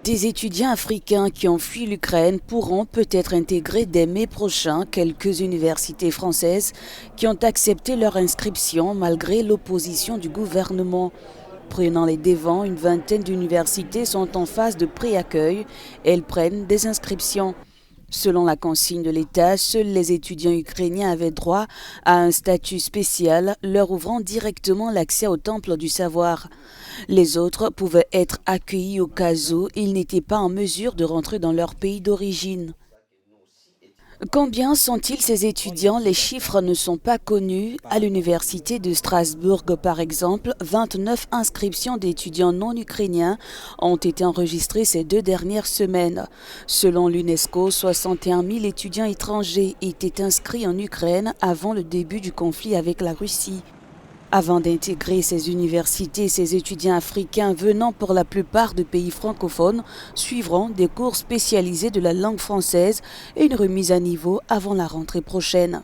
Des étudiants africains qui ont fui l'Ukraine pourront peut-être intégrer dès mai prochain quelques universités françaises qui ont accepté leur inscription malgré l'opposition du gouvernement. Prenant les devants, une vingtaine d'universités sont en phase de pré-accueil. Elles prennent des inscriptions. Selon la consigne de l'État, seuls les étudiants ukrainiens avaient droit à un statut spécial leur ouvrant directement l'accès au temple du savoir. Les autres pouvaient être accueillis au cas où ils n'étaient pas en mesure de rentrer dans leur pays d'origine. Combien sont-ils ces étudiants? Les chiffres ne sont pas connus. À l'université de Strasbourg, par exemple, 29 inscriptions d'étudiants non ukrainiens ont été enregistrées ces 2 dernières semaines. Selon l'UNESCO, 61 000 étudiants étrangers étaient inscrits en Ukraine avant le début du conflit avec la Russie. Avant d'intégrer ces universités, ces étudiants africains venant pour la plupart de pays francophones suivront des cours spécialisés de la langue française et une remise à niveau avant la rentrée prochaine.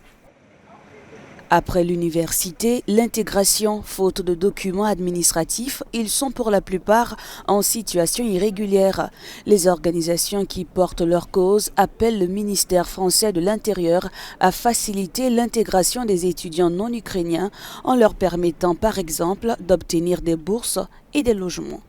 Après l'université, l'intégration, faute de documents administratifs, ils sont pour la plupart en situation irrégulière. Les organisations qui portent leur cause appellent le ministère français de l'Intérieur à faciliter l'intégration des étudiants non ukrainiens en leur permettant par exemple d'obtenir des bourses et des logements.